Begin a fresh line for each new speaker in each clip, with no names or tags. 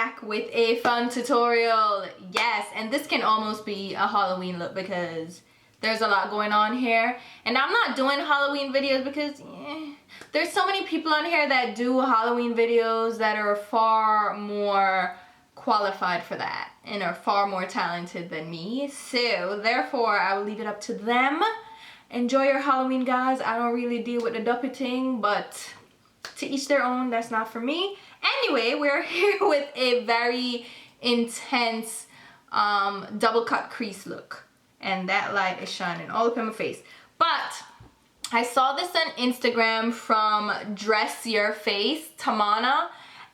back with a fun tutorial. Yes, and this can almost be a Halloween look because there's a lot going on here. And I'm not doing Halloween videos because there's so many people on here that do Halloween videos that are far more qualified for that and are far more talented than me. So therefore I will leave it up to them. Enjoy your Halloween, guys. I don't really deal with the duppeting, but to each their own. That's not for me. Anyway, we're here with a very intense double cut crease look, and that light is shining all up in my face. But I saw this on Instagram from Dress Your Face, Tamana,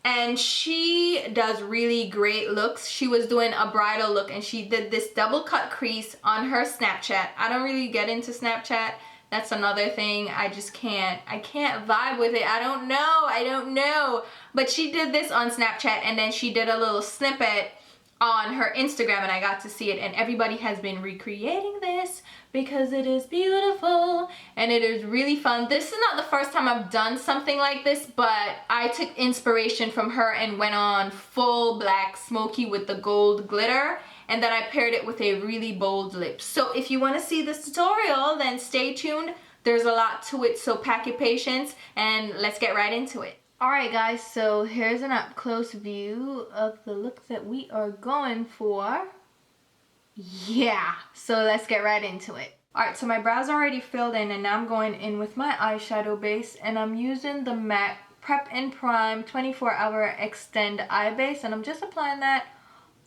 and she does really great looks. She was doing a bridal look and she did this double cut crease on her Snapchat. I don't really get into Snapchat. That's another thing. I can't vibe with it. I don't know. But she did this on Snapchat and then she did a little snippet on her Instagram and I got to see it, and everybody has been recreating this because it is beautiful and it is really fun. This is not the first time I've done something like this, but I took inspiration from her and went on full black smoky with the gold glitter, and then I paired it with a really bold lip. So if you want to see this tutorial, then stay tuned. There's a lot to it, so pack your patience and let's get right into it. Alright guys, so here's an up close view of the look that we are going for. Yeah, so let's get right into it. Alright, so my brows are already filled in and now I'm going in with my eyeshadow base, and I'm using the MAC Prep and Prime 24-Hour Extend Eye Base, and I'm just applying that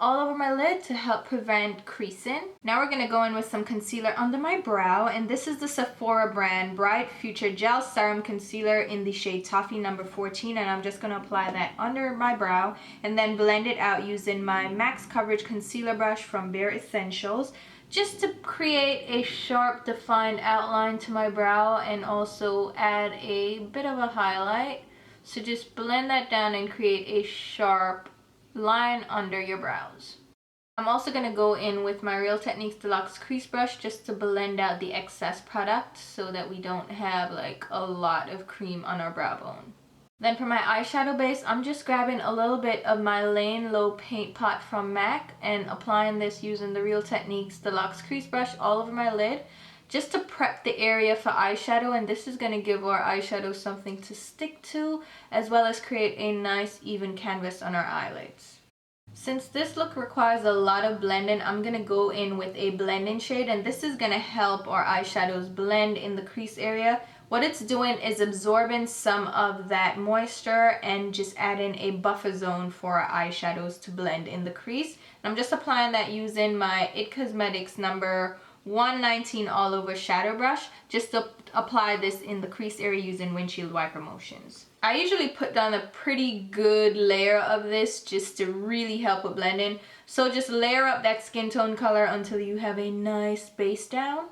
all over my lid to help prevent creasing. Now we're going to go in with some concealer under my brow, and this is the Sephora brand Bright Future Gel Serum Concealer in the shade Toffee number 14, and I'm just going to apply that under my brow and then blend it out using my Max Coverage Concealer Brush from Bare Essentials, just to create a sharp defined outline to my brow and also add a bit of a highlight. So just blend that down and create a sharp line under your brows. I'm also going to go in with my Real Techniques Deluxe Crease Brush just to blend out the excess product so that we don't have like a lot of cream on our brow bone. Then for my eyeshadow base, I'm just grabbing a little bit of my Lane Low Paint Pot from MAC and applying this using the Real Techniques Deluxe Crease Brush all over my lid, just to prep the area for eyeshadow, and this is going to give our eyeshadow something to stick to, as well as create a nice even canvas on our eyelids. Since this look requires a lot of blending, I'm going to go in with a blending shade, and this is going to help our eyeshadows blend in the crease area. What it's doing is absorbing some of that moisture and just adding a buffer zone for our eyeshadows to blend in the crease. And I'm just applying that using my IT Cosmetics number 119 all over shadow brush, just to apply this in the crease area using windshield wiper motions. I usually put down a pretty good layer of this just to really help with blending. So just layer up that skin tone color until you have a nice base down.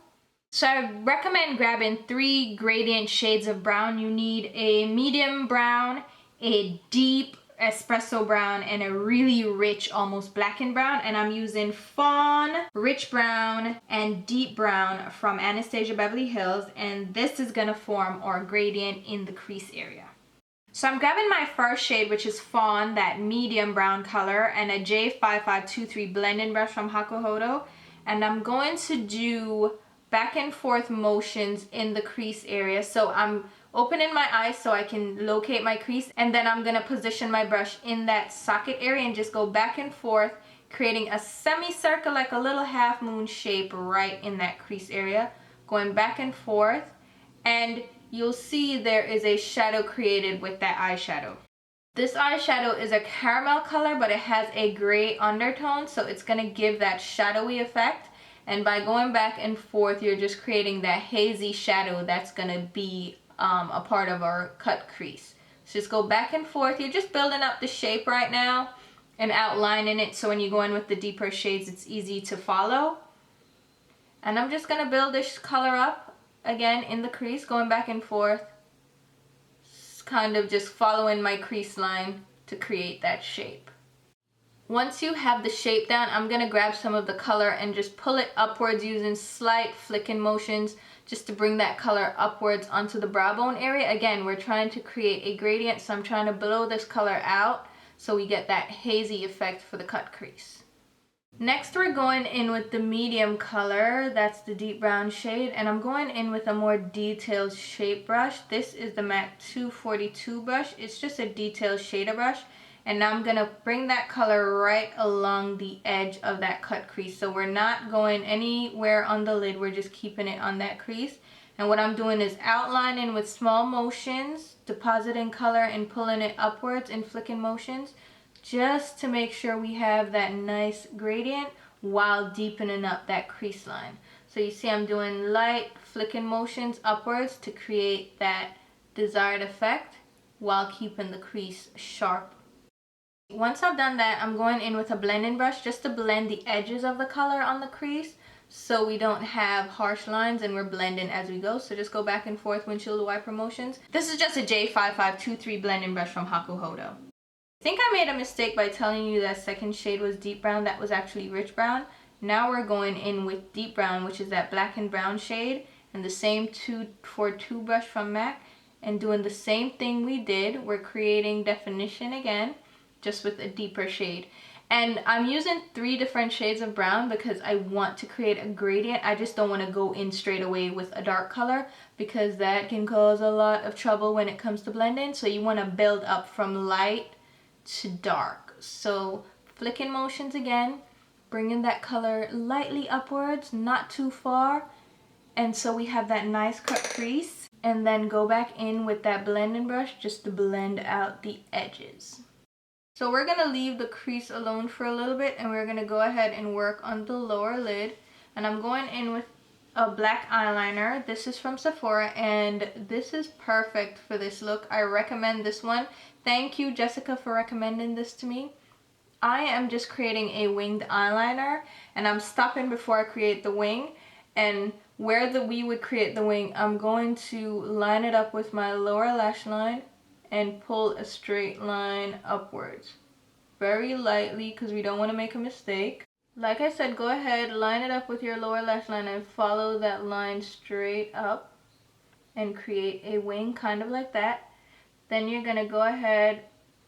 So I recommend grabbing 3 gradient shades of brown. You need a medium brown, a deep espresso brown, and a really rich almost blackened brown, and I'm using Fawn, rich brown, and deep brown from Anastasia Beverly Hills, and this is gonna form our gradient in the crease area. So I'm grabbing my first shade, which is Fawn, that medium brown color, and a J5523 blending brush from Hakuhodo, and I'm going to do back and forth motions in the crease area. So I'm opening my eyes so I can locate my crease, and then I'm going to position my brush in that socket area and just go back and forth, creating a semicircle, like a little half moon shape right in that crease area, going back and forth, and you'll see there is a shadow created with that eyeshadow. This eyeshadow is a caramel color, but it has a gray undertone, so it's going to give that shadowy effect. And by going back and forth, you're just creating that hazy shadow that's going to be a part of our cut crease. So just go back and forth. You're just building up the shape right now and outlining it, so when you go in with the deeper shades, it's easy to follow. And I'm just going to build this color up again in the crease, going back and forth, kind of just following my crease line to create that shape. Once you have the shape down, I'm going to grab some of the color and just pull it upwards using slight flicking motions just to bring that color upwards onto the brow bone area. Again, we're trying to create a gradient, so I'm trying to blow this color out so we get that hazy effect for the cut crease. Next we're going in with the medium color, that's the deep brown shade, and I'm going in with a more detailed shape brush. This is the MAC 242 brush. It's just a detailed shader brush, and now I'm going to bring that color right along the edge of that cut crease. So we're not going anywhere on the lid, we're just keeping it on that crease. And what I'm doing is outlining with small motions, depositing color and pulling it upwards in flicking motions, just to make sure we have that nice gradient while deepening up that crease line. So you see I'm doing light flicking motions upwards to create that desired effect while keeping the crease sharp. Once I've done that, I'm going in with a blending brush just to blend the edges of the color on the crease so we don't have harsh lines and we're blending as we go. So just go back and forth windshield wiper motions. This is just a J5523 blending brush from Hakuhodo. I think I made a mistake by telling you that second shade was deep brown. That was actually rich brown. Now we're going in with deep brown, which is that black and brown shade, and the same 242 brush from MAC, and doing the same thing we did. We're creating definition again, just with a deeper shade. And I'm using 3 different shades of brown because I want to create a gradient. I just don't want to go in straight away with a dark color because that can cause a lot of trouble when it comes to blending. So you want to build up from light to dark. So flicking motions again, bringing that color lightly upwards, not too far, and so we have that nice cut crease, and then go back in with that blending brush just to blend out the edges. So we're gonna leave the crease alone for a little bit, and we're gonna go ahead and work on the lower lid. And I'm going in with a black eyeliner. This is from Sephora, and this is perfect for this look. I recommend this one. Thank you, Jessica, for recommending this to me. I am just creating a winged eyeliner, and I'm stopping before I create the wing. And where we would create the wing, I'm going to line it up with my lower lash line and pull a straight line upwards. Very lightly, because we don't want to make a mistake. Like I said, go ahead, line it up with your lower lash line and follow that line straight up and create a wing, kind of like that. Then you're going to go ahead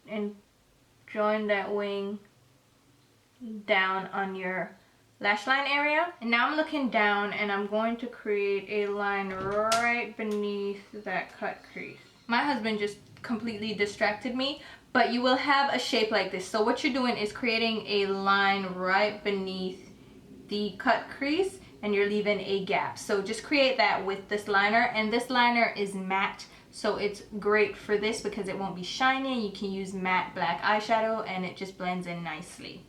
and join that wing down on your lash line area. And now I'm looking down and I'm going to create a line right beneath that cut crease. My husband just completely distracted me, but you will have a shape like this. So what you're doing is creating a line right beneath the cut crease and you're leaving a gap. So just create that with this liner, and this liner is matte. So it's great for this because it won't be shiny. You can use matte black eyeshadow and it just blends in nicely.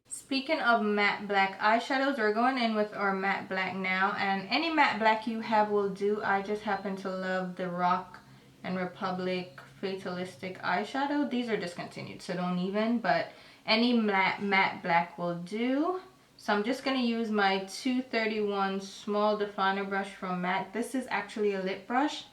Speaking of matte black eyeshadows, we're going in with our matte black now, and any matte black you have will do. I just happen to love the Rock and Republic Fatalistic eyeshadow. These are discontinued, so don't even, but any matte black will do. So I'm just going to use my 231 small definer brush from MAC. This is actually a lip brush,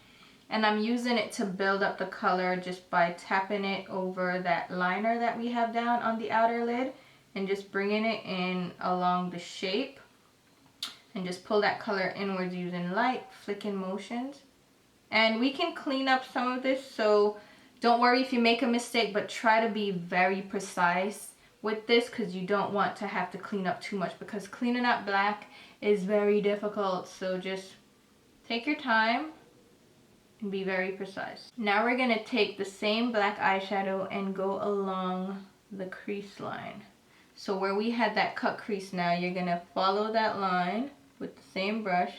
and I'm using it to build up the color just by tapping it over that liner that we have down on the outer lid and just bringing it in along the shape, and just pull that color inwards using light flicking motions. And we can clean up some of this, so don't worry if you make a mistake, but try to be very precise with this because you don't want to have to clean up too much, because cleaning up black is very difficult. So just take your time and be very precise. Now we're going to take the same black eyeshadow and go along the crease line. So where we had that cut crease, now you're going to follow that line with the same brush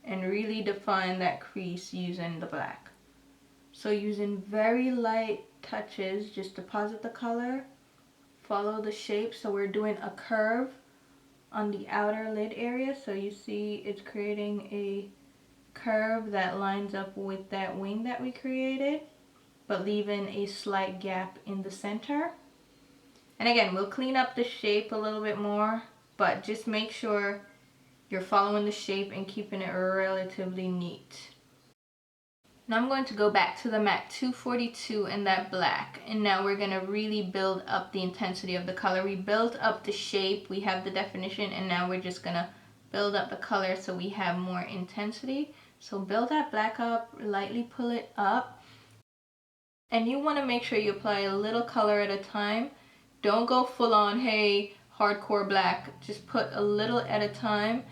and really define that crease using the black. So using very light touches, just deposit the color, follow the shape. So we're doing a curve on the outer lid area. So you see it's creating a curve that lines up with that wing that we created, but leaving a slight gap in the center. And again, we'll clean up the shape a little bit more, but just make sure you're following the shape and keeping it relatively neat. Now I'm going to go back to the MAC 242 in that black, and now we're going to really build up the intensity of the color. We built up the shape, we have the definition, and now we're just going to build up the color so we have more intensity. So build that black up, lightly pull it up. And you want to make sure you apply a little color at a time. Don't go full on, hey, hardcore black. Just put a little at a time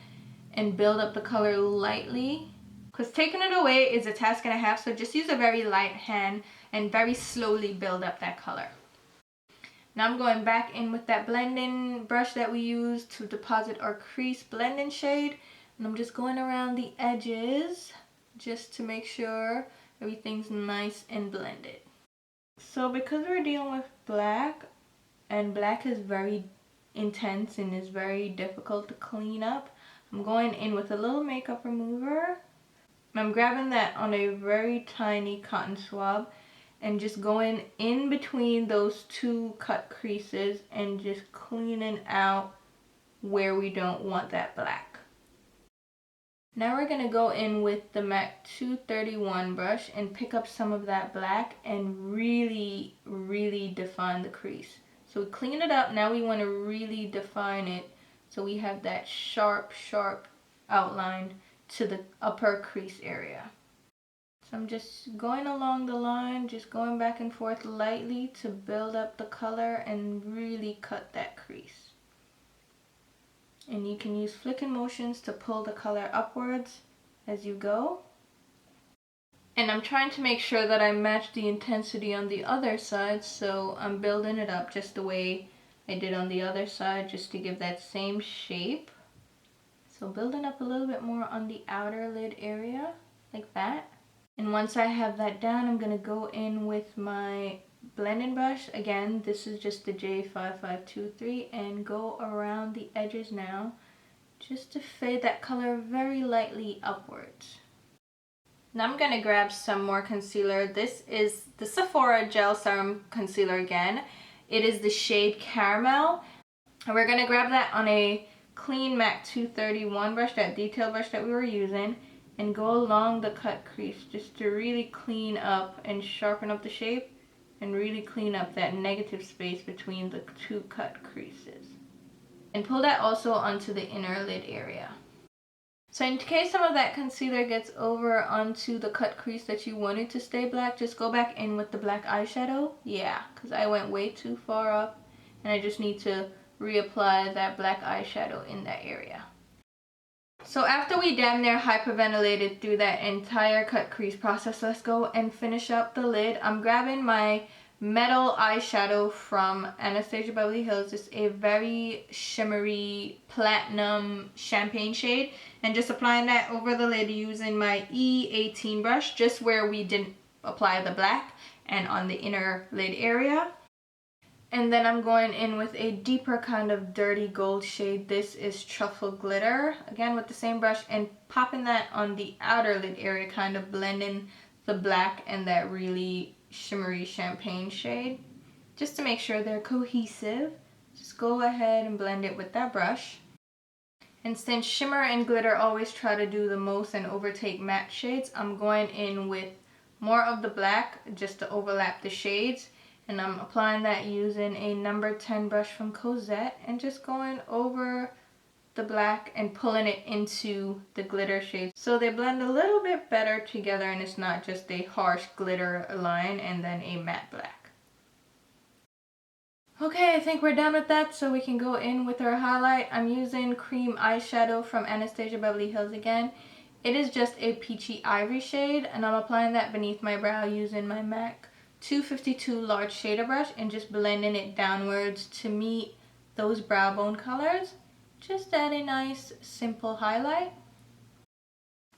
and build up the color lightly. Because taking it away is a task and a half, so just use a very light hand and very slowly build up that color. Now I'm going back in with that blending brush that we used to deposit our crease blending shade. And I'm just going around the edges just to make sure everything's nice and blended. So because we're dealing with black, and black is very intense and is very difficult to clean up, I'm going in with a little makeup remover. I'm grabbing that on a very tiny cotton swab and just going in between those two cut creases and just cleaning out where we don't want that black. Now we're going to go in with the MAC 231 brush and pick up some of that black and really define the crease. So we clean it up, now we want to really define it so we have that sharp outline to the upper crease area. So I'm just going along the line, just going back and forth lightly to build up the color and really cut that crease. And you can use flicking motions to pull the color upwards as you go. And I'm trying to make sure that I match the intensity on the other side, so I'm building it up just the way I did on the other side, just to give that same shape. So building up a little bit more on the outer lid area, like that. And once I have that down, I'm going to go in with my blending brush. Again, this is just the J5523, and go around the edges now, just to fade that color very lightly upwards. Now I'm going to grab some more concealer. This is the Sephora Gel Serum Concealer again. It is the shade Caramel. And we're going to grab that on a clean MAC 231 brush, that detail brush that we were using, and go along the cut crease just to really clean up and sharpen up the shape and really clean up that negative space between the two cut creases. And pull that also onto the inner lid area. So in case some of that concealer gets over onto the cut crease that you wanted to stay black, just go back in with the black eyeshadow. Yeah, because I went way too far up and I just need to reapply that black eyeshadow in that area. So after we damn near hyperventilated through that entire cut crease process, let's go and finish up the lid. I'm grabbing my metal eyeshadow from Anastasia Beverly Hills. It's a very shimmery platinum champagne shade, and just applying that over the lid using my E18 brush, just where we didn't apply the black and on the inner lid area. And then I'm going in with a deeper kind of dirty gold shade. This is Truffle Glitter, again with the same brush, and popping that on the outer lid area, kind of blending the black and that really shimmery champagne shade, just to make sure they're cohesive. Just go ahead and blend it with that brush. And since shimmer and glitter always try to do the most and overtake matte shades, I'm going in with more of the black just to overlap the shades. And I'm applying that using a number 10 brush from Cosette and just going over the black and pulling it into the glitter shades so they blend a little bit better together and it's not just a harsh glitter line and then a matte black. Okay, I think we're done with that, so we can go in with our highlight. I'm using cream eyeshadow from Anastasia Beverly Hills again. It is just a peachy ivory shade, and I'm applying that beneath my brow using my MAC 252 large shader brush and just blending it downwards to meet those brow bone colors. Just add a nice simple highlight.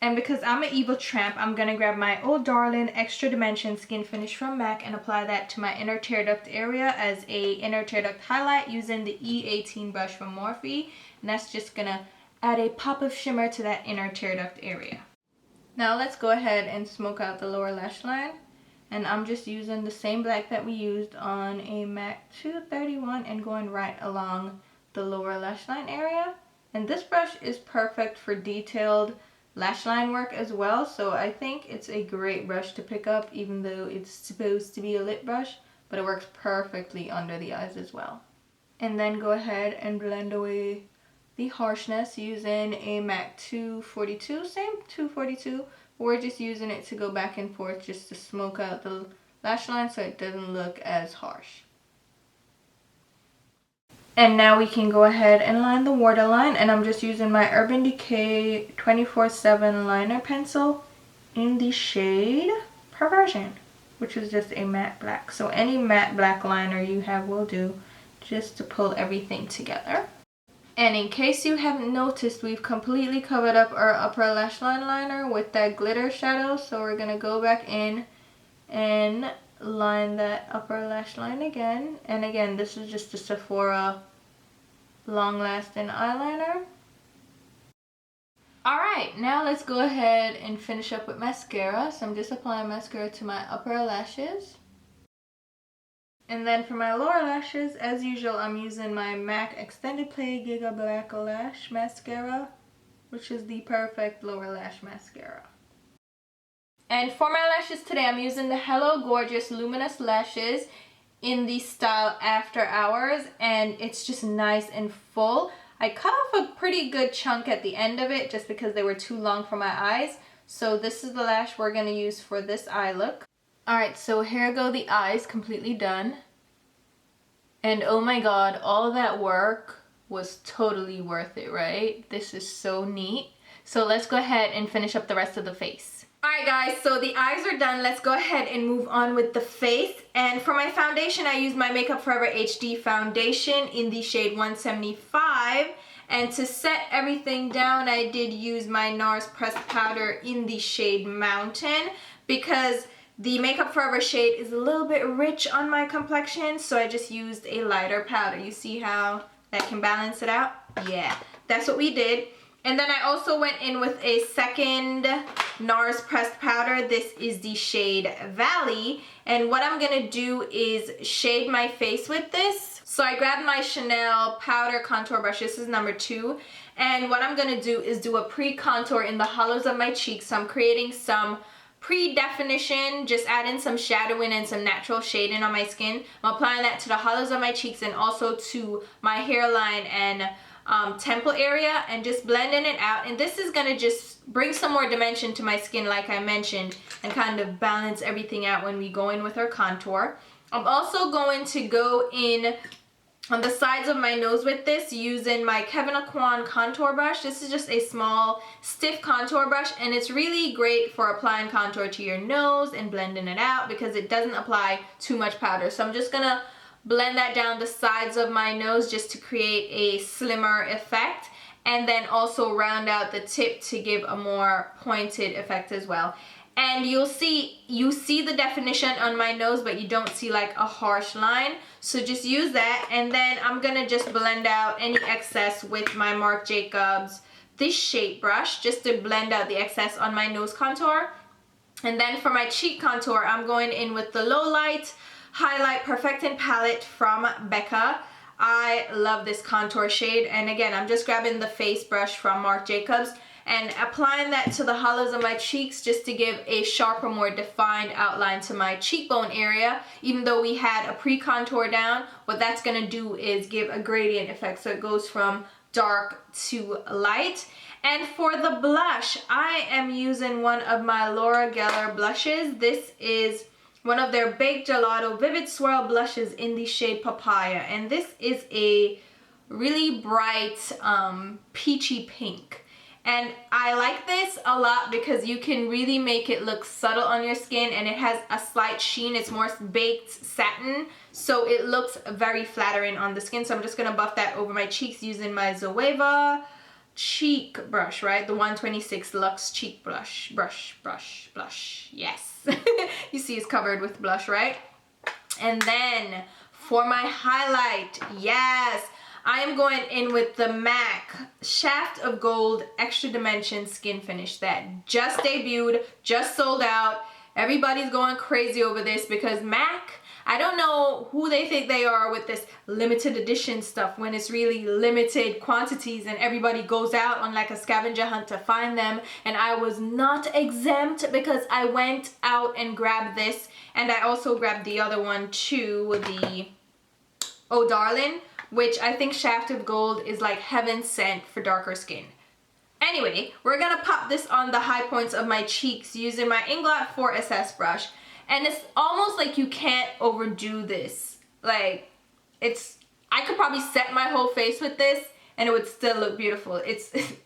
And because I'm an evil tramp, I'm going to grab my Old Darling Extra Dimension Skin Finish from MAC and apply that to my inner tear duct area as a inner tear duct highlight using the E18 brush from Morphe. And that's just going to add a pop of shimmer to that inner tear duct area. Now let's go ahead and smoke out the lower lash line. And I'm just using the same black that we used on a MAC 231 and going right along the lower lash line area. And this brush is perfect for detailed lash line work as well, so I think it's a great brush to pick up, even though it's supposed to be a lip brush, but it works perfectly under the eyes as well. And then go ahead and blend away the harshness using a MAC 242, same 242. We're just using it to go back and forth just to smoke out the lash line so it doesn't look as harsh. And now we can go ahead and line the waterline, and I'm just using my Urban Decay 24/7 liner pencil in the shade Perversion, which is just a matte black. So any matte black liner you have will do, just to pull everything together. And in case you haven't noticed, we've completely covered up our upper lash line liner with that glitter shadow. So we're gonna go back in and line that upper lash line again. And again, this is just a Sephora long-lasting eyeliner. Alright, now let's go ahead and finish up with mascara. So I'm just applying mascara to my upper lashes. And then for my lower lashes, as usual, I'm using my MAC Extended Play Giga Black Lash Mascara, which is the perfect lower lash mascara. And for my lashes today, I'm using the Hello Gorgeous Luminous Lashes in the style After Hours, and it's just nice and full. I cut off a pretty good chunk at the end of it just because they were too long for my eyes. So this is the lash we're going to use for this eye look. Alright, so here go the eyes, completely done. And oh my god, all that work was totally worth it, right? This is so neat. So let's go ahead and finish up the rest of the face. Alright guys, so the eyes are done. Let's go ahead and move on with the face. And for my foundation, I used my Makeup Forever HD foundation in the shade 175. And to set everything down, I did use my NARS pressed powder in the shade Mountain, because the Makeup Forever shade is a little bit rich on my complexion, so I just used a lighter powder. You see how that can balance it out? Yeah, that's what we did. And then I also went in with a second NARS pressed powder. This is the shade Valley. And what I'm going to do is shade my face with this. So I grabbed my Chanel powder contour brush. This is number 2. And what I'm going to do is do a pre-contour in the hollows of my cheeks. So I'm creating some pre-definition, just adding some shadowing and some natural shading on my skin. I'm applying that to the hollows of my cheeks and also to my hairline and temple area, and just blending it out. And this is gonna just bring some more dimension to my skin, like I mentioned, and kind of balance everything out when we go in with our contour. I'm also going to go in on the sides of my nose with this using my Kevyn Aucoin contour brush. This is just a small stiff contour brush, and it's really great for applying contour to your nose and blending it out because it doesn't apply too much powder. So I'm just gonna blend that down the sides of my nose just to create a slimmer effect, and then also round out the tip to give a more pointed effect as well. And you see the definition on my nose, but you don't see like a harsh line. So just use that, and then I'm gonna just blend out any excess with my Marc Jacobs this shape brush, just to blend out the excess on my nose contour. And then for my cheek contour, I'm going in with the Low Light Highlight Perfecting Palette from Becca. I love this contour shade, and again, I'm just grabbing the face brush from Marc Jacobs and applying that to the hollows of my cheeks just to give a sharper, more defined outline to my cheekbone area. Even though we had a pre-contour down, what that's gonna do is give a gradient effect, so it goes from dark to light. And for the blush, I am using one of my Laura Geller blushes. This is one of their Baked Gelato Vivid Swirl blushes in the shade Papaya, and this is a really bright peachy pink. And I like this a lot because you can really make it look subtle on your skin, and it has a slight sheen. It's more baked satin, so it looks very flattering on the skin. So I'm just gonna buff that over my cheeks using my Zoeva cheek brush, right? The 126 Luxe cheek blush. Yes. You see it's covered with blush, right? And then for my highlight, yes, I am going in with the MAC Shaft of Gold Extra Dimension Skin Finish that just debuted, just sold out. Everybody's going crazy over this because MAC, I don't know who they think they are with this limited edition stuff when it's really limited quantities and everybody goes out on like a scavenger hunt to find them. And I was not exempt because I went out and grabbed this, and I also grabbed the other one too, the Oh Darling, which I think Shaft of Gold is like heaven sent for darker skin. Anyway, we're gonna pop this on the high points of my cheeks using my Inglot 4SS brush. And it's almost like you can't overdo this. Like, I could probably set my whole face with this and it would still look beautiful.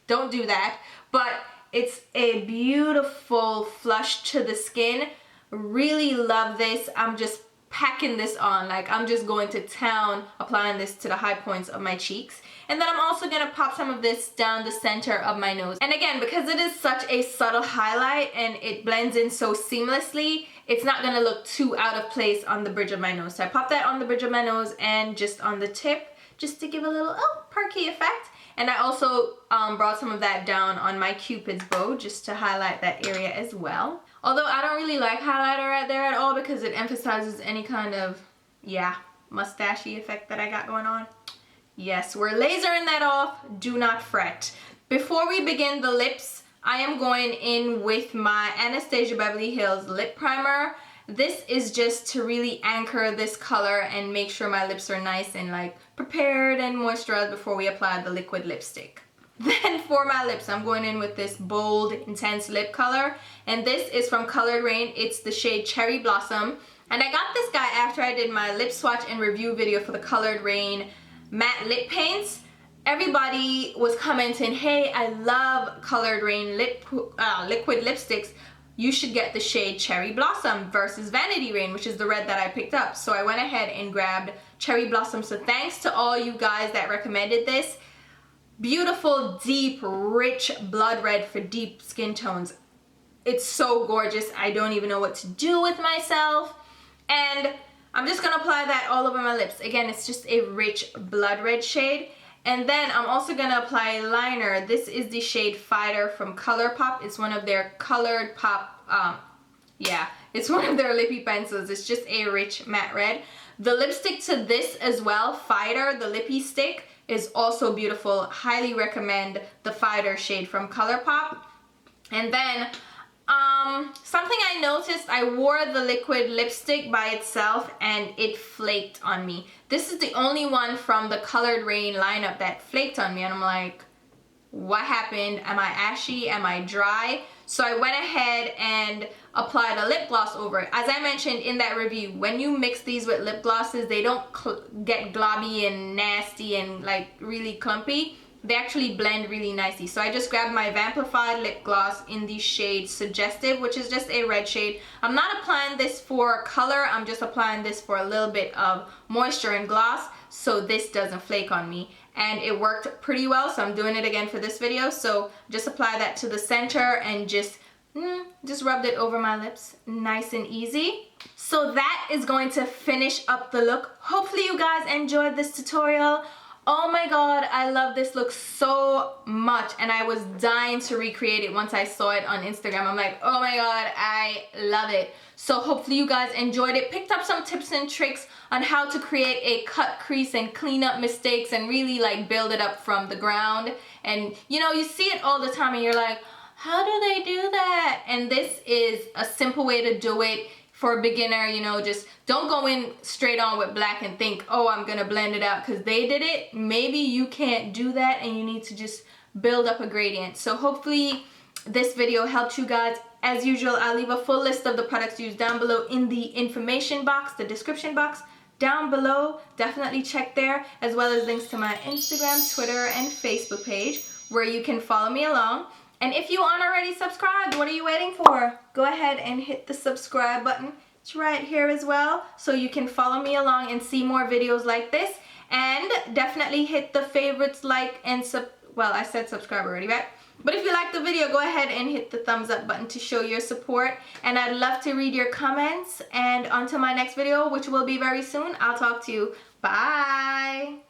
Don't do that. But it's a beautiful flush to the skin. Really love this. I'm just packing this on. Like, I'm just going to town applying this to the high points of my cheeks. And then I'm also gonna pop some of this down the center of my nose. And again, because it is such a subtle highlight and it blends in so seamlessly, it's not gonna look too out of place on the bridge of my nose. So I pop that on the bridge of my nose and just on the tip, just to give a little, perky effect. And I also brought some of that down on my Cupid's bow, just to highlight that area as well. Although I don't really like highlighter right there at all because it emphasizes any kind of, mustachy effect that I got going on. Yes, we're lasering that off. Do not fret. Before we begin the lips, I am going in with my Anastasia Beverly Hills lip primer. This is just to really anchor this color and make sure my lips are nice and like prepared and moisturized before we apply the liquid lipstick. Then for my lips, I'm going in with this bold, intense lip color. And this is from Colored Rain. It's the shade Cherry Blossom. And I got this guy after I did my lip swatch and review video for the Colored Rain matte lip paints. Everybody was commenting, hey, I love Colored Rain liquid lipsticks. You should get the shade Cherry Blossom versus Vanity Rain, which is the red that I picked up. So I went ahead and grabbed Cherry Blossom. So thanks to all you guys that recommended this. Beautiful, deep, rich blood red for deep skin tones. It's so gorgeous. I don't even know what to do with myself. And I'm just gonna apply that all over my lips. Again, it's just a rich blood red shade. And then I'm also gonna apply liner. This is the shade Fighter from ColourPop. It's one of their Colored Pop, it's one of their lippy pencils. It's just a rich matte red. The lipstick to this as well, Fighter, the lippy stick, is also beautiful. Highly recommend the Fighter shade from ColourPop. And then something I noticed, I wore the liquid lipstick by itself and it flaked on me. This is the only one from the Colored Rain lineup that flaked on me, and I'm like, what happened? Am I ashy? Am I dry? So I went ahead and applied a lip gloss over it. As I mentioned in that review, when you mix these with lip glosses, they don't get globby and nasty and like really clumpy. They actually blend really nicely. So I just grabbed my Vamplified lip gloss in the shade Suggestive, which is just a red shade. I'm not applying this for color. I'm just applying this for a little bit of moisture and gloss so this doesn't flake on me. And it worked pretty well, so I'm doing it again for this video. So just apply that to the center and just rubbed it over my lips, nice and easy. So that is going to finish up the look. Hopefully you guys enjoyed this tutorial. Oh my god, I love this look so much, and I was dying to recreate it once I saw it on Instagram. I'm like, oh my god, I love it. So hopefully you guys enjoyed it. Picked up some tips and tricks on how to create a cut crease and clean up mistakes and really like build it up from the ground. And you know, you see it all the time and you're like, how do they do that? And this is a simple way to do it. For a beginner, you know, just don't go in straight on with black and think, oh, I'm gonna blend it out because they did it. Maybe you can't do that and you need to just build up a gradient. So hopefully this video helped you guys. As usual, I'll leave a full list of the products used down below in the information box, the description box down below. Definitely check there, as well as links to my Instagram, Twitter, and Facebook page where you can follow me along. And if you aren't already subscribed, what are you waiting for? Go ahead and hit the subscribe button. It's right here as well, so you can follow me along and see more videos like this. And definitely hit the favorites, like, and I said subscribe already, right? But if you like the video, go ahead and hit the thumbs up button to show your support. And I'd love to read your comments. And until my next video, which will be very soon, I'll talk to you. Bye!